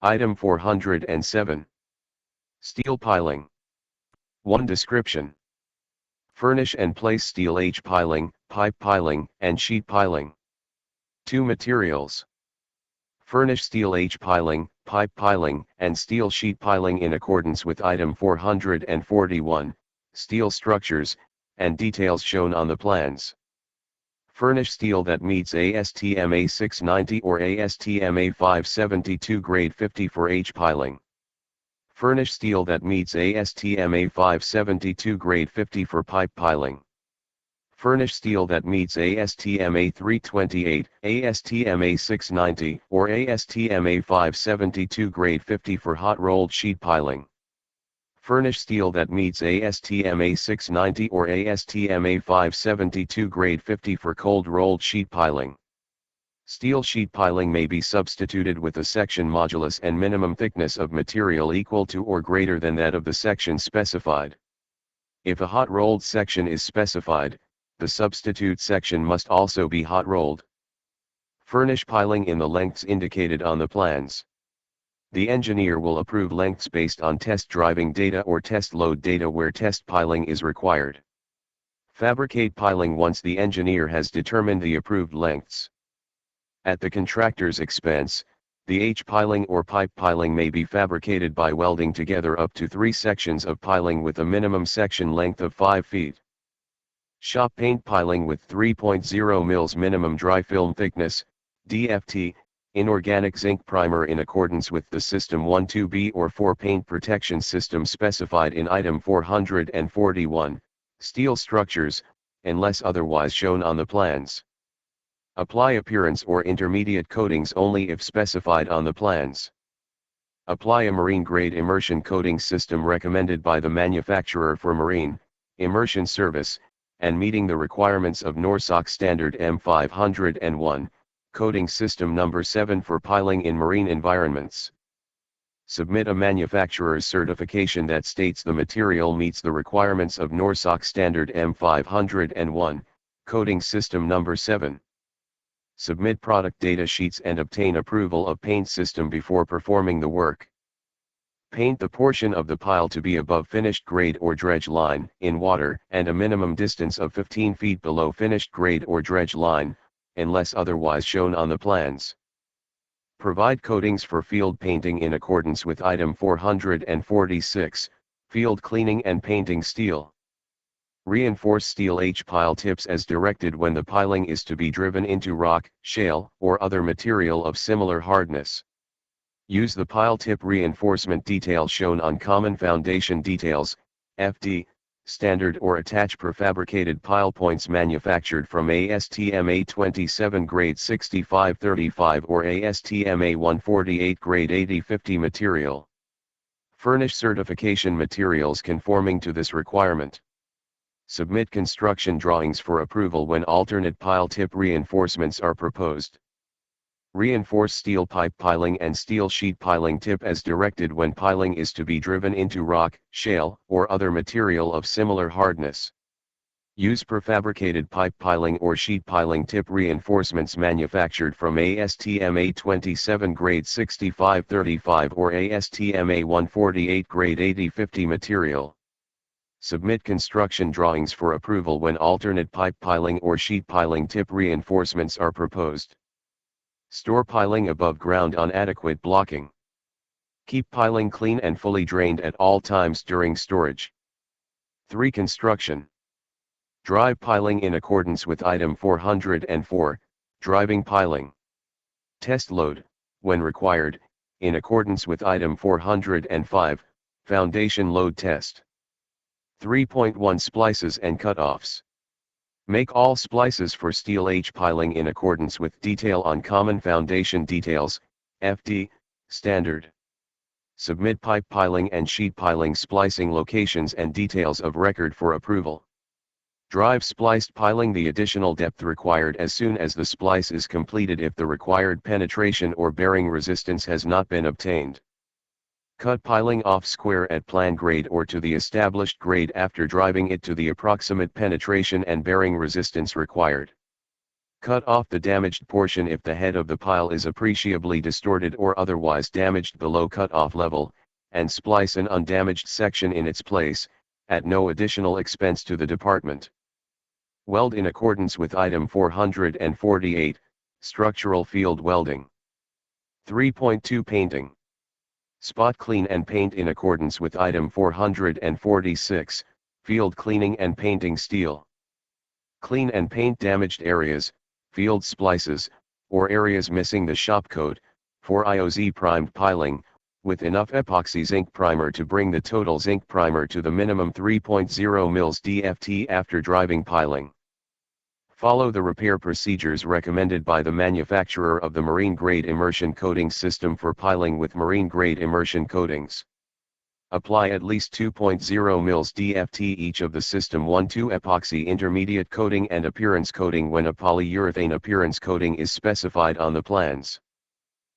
Item 407. Steel piling. 1. Description. Furnish and place steel H piling, pipe piling, and sheet piling. 2. Materials. Furnish steel H piling, pipe piling, and steel sheet piling in accordance with Item 441, steel structures, and details shown on the plans. Furnish steel that meets ASTM A690 or ASTM A572 grade 50 for H piling. Furnish steel that meets ASTM A572 grade 50 for pipe piling. Furnish steel that meets ASTM A328, ASTM A690, or ASTM A572 grade 50 for hot rolled sheet piling. Furnish steel that meets ASTM A690 or ASTM A572 grade 50 for cold rolled sheet piling. Steel sheet piling may be substituted with a section modulus and minimum thickness of material equal to or greater than that of the section specified. If a hot rolled section is specified, the substitute section must also be hot rolled. Furnish piling in the lengths indicated on the plans. The engineer will approve lengths based on test driving data or test load data where test piling is required. Fabricate piling once the engineer has determined the approved lengths. At the contractor's expense, the H piling or pipe piling may be fabricated by welding together up to 3 sections of piling with a minimum section length of 5 feet. Shop paint piling with 3.0 mils minimum dry film thickness, DFT, inorganic zinc primer in accordance with the System 1-2B or 4 paint protection system specified in Item 441, steel structures, unless otherwise shown on the plans. Apply appearance or intermediate coatings only if specified on the plans. Apply a marine-grade immersion coating system recommended by the manufacturer for marine immersion service, and meeting the requirements of NORSOK Standard M501, Coating System Number 7 for piling in marine environments. Submit a manufacturer's certification that states the material meets the requirements of NORSOK Standard M501, Coating System Number 7. Submit product data sheets and obtain approval of paint system before performing the work. Paint the portion of the pile to be above finished grade or dredge line in water and a minimum distance of 15 feet below finished grade or dredge line, unless otherwise shown on the plans. Provide coatings for field painting in accordance with Item 446, field cleaning and painting steel. Reinforce steel H pile tips as directed when the piling is to be driven into rock, shale, or other material of similar hardness. Use the pile tip reinforcement detail shown on Common Foundation Details, FD, standard or attach prefabricated pile points manufactured from ASTM A27 grade 6535 or ASTM A148 grade 8050 material. Furnish certification materials conforming to this requirement. Submit construction drawings for approval when alternate pile tip reinforcements are proposed. Reinforce steel pipe piling and steel sheet piling tip as directed when piling is to be driven into rock, shale, or other material of similar hardness. Use prefabricated pipe piling or sheet piling tip reinforcements manufactured from ASTM A27 grade 6535 or ASTM A148 grade 8050 material. Submit construction drawings for approval when alternate pipe piling or sheet piling tip reinforcements are proposed. Store piling above ground on adequate blocking. Keep piling clean and fully drained at all times during storage. 3. Construction. Drive piling in accordance with Item 404, driving piling. Test load, when required, in accordance with Item 405, foundation load test. 3.1 Splices and cutoffs. Make all splices for steel H piling in accordance with detail on Common Foundation Details, FD, standard. Submit pipe piling and sheet piling splicing locations and details of record for approval. Drive spliced piling the additional depth required as soon as the splice is completed if the required penetration or bearing resistance has not been obtained. Cut piling off square at plan grade or to the established grade after driving it to the approximate penetration and bearing resistance required. Cut off the damaged portion if the head of the pile is appreciably distorted or otherwise damaged below cut-off level, and splice an undamaged section in its place, at no additional expense to the department. Weld in accordance with item 448, structural field welding. 3.2 Painting. Spot clean and paint in accordance with item 446, field cleaning and painting steel. Clean and paint damaged areas, field splices, or areas missing the shop code, for IOZ primed piling, with enough epoxy zinc primer to bring the total zinc primer to the minimum 3.0 mils DFT after driving piling. Follow the repair procedures recommended by the manufacturer of the marine-grade immersion coating system for piling with marine-grade immersion coatings. Apply at least 2.0 mils DFT each of the System 1-2 epoxy intermediate coating and appearance coating when a polyurethane appearance coating is specified on the plans.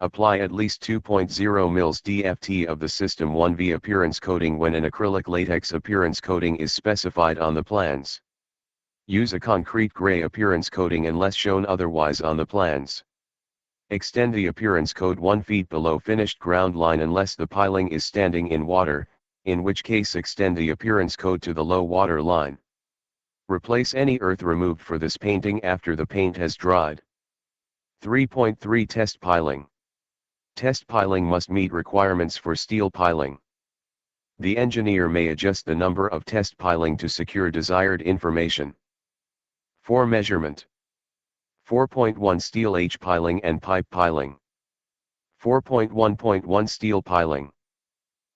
Apply at least 2.0 mils DFT of the System 1V appearance coating when an acrylic latex appearance coating is specified on the plans. Use a concrete gray appearance coating unless shown otherwise on the plans. Extend the appearance coat 1 feet below finished ground line unless the piling is standing in water, in which case extend the appearance coat to the low water line. Replace any earth removed for this painting after the paint has dried. 3.3 Test piling. Test piling must meet requirements for steel piling. The engineer may adjust the number of test piling to secure desired information. For measurement. 4.1 Steel H piling and pipe piling. 4.1.1 Steel piling.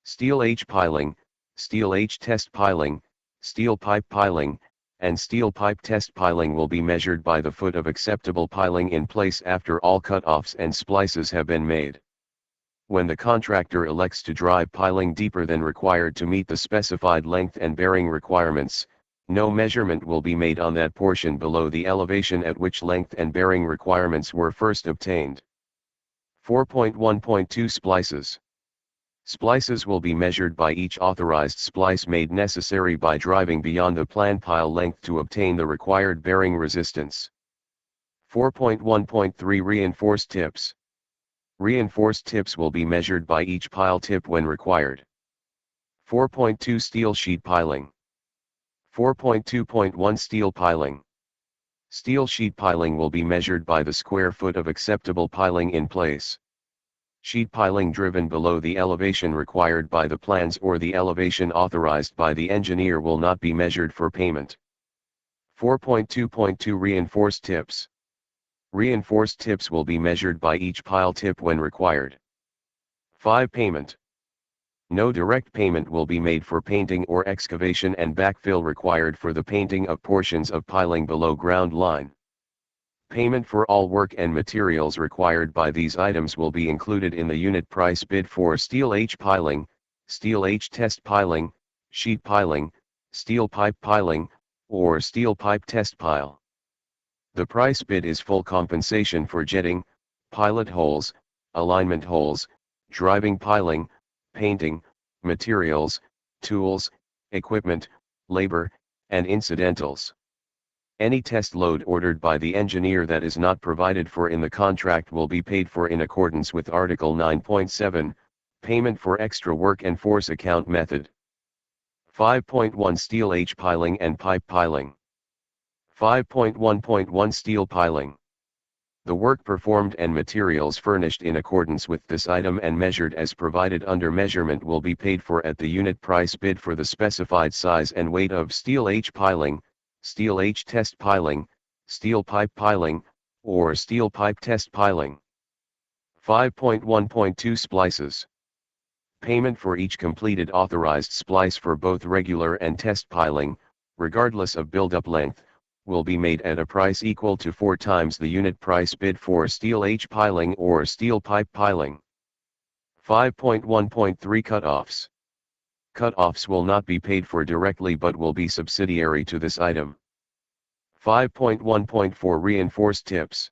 Steel H piling, Steel H test piling, steel pipe piling, and steel pipe test piling will be measured by the foot of acceptable piling in place after all cut-offs and splices have been made. When the contractor elects to drive piling deeper than required to meet the specified length and bearing requirements, no measurement will be made on that portion below the elevation at which length and bearing requirements were first obtained. 4.1.2 Splices. Splices will be measured by each authorized splice made necessary by driving beyond the plan pile length to obtain the required bearing resistance. 4.1.3 Reinforced tips. Reinforced tips will be measured by each pile tip when required. 4.2 Steel sheet piling. 4.2.1 Steel piling. Steel sheet piling will be measured by the square foot of acceptable piling in place. Sheet piling driven below the elevation required by the plans or the elevation authorized by the engineer will not be measured for payment. 4.2.2 Reinforced tips. Reinforced tips will be measured by each pile tip when required. 5. Payment. No direct payment will be made for painting or excavation and backfill required for the painting of portions of piling below ground line. Payment for all work and materials required by these items will be included in the unit price bid for Steel H piling, Steel H test piling, sheet piling, steel pipe piling, or steel pipe test pile. The price bid is full compensation for jetting, pilot holes, alignment holes, driving piling, painting, materials, tools, equipment, labor, and incidentals. Any test load ordered by the engineer that is not provided for in the contract will be paid for in accordance with Article 9.7, Payment for Extra Work and Force Account Method. 5.1 Steel H piling and pipe piling. 5.1.1 Steel piling. The work performed and materials furnished in accordance with this item and measured as provided under measurement will be paid for at the unit price bid for the specified size and weight of Steel H piling, Steel H test piling, steel pipe piling, or steel pipe test piling. 5.1.2 Splices. Payment for each completed authorized splice for both regular and test piling, regardless of build-up length, will be made at a price equal to 4 times the unit price bid for Steel H piling or steel pipe piling. 5.1.3 Cut-offs. Cut-offs will not be paid for directly but will be subsidiary to this item. 5.1.4 Reinforced tips.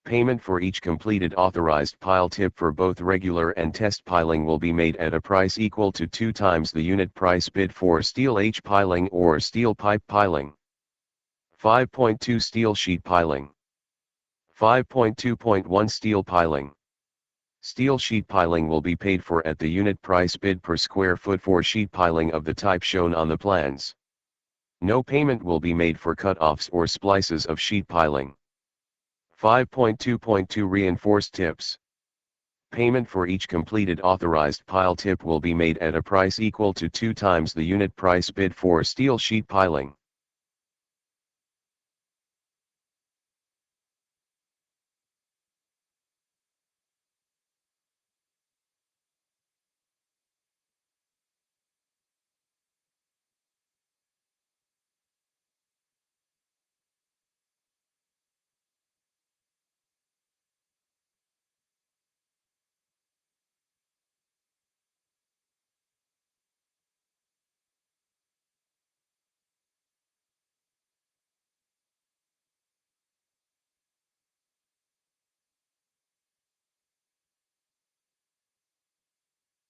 Payment for each completed authorized pile tip for both regular and test piling will be made at a price equal to 2 times the unit price bid for Steel H piling or steel pipe piling. 5.2 Steel sheet piling. 5.2.1 Steel piling. Steel sheet piling will be paid for at the unit price bid per square foot for sheet piling of the type shown on the plans. No payment will be made for cut-offs or splices of sheet piling. 5.2.2 Reinforced tips. Payment for each completed authorized pile tip will be made at a price equal to 2 times the unit price bid for steel sheet piling.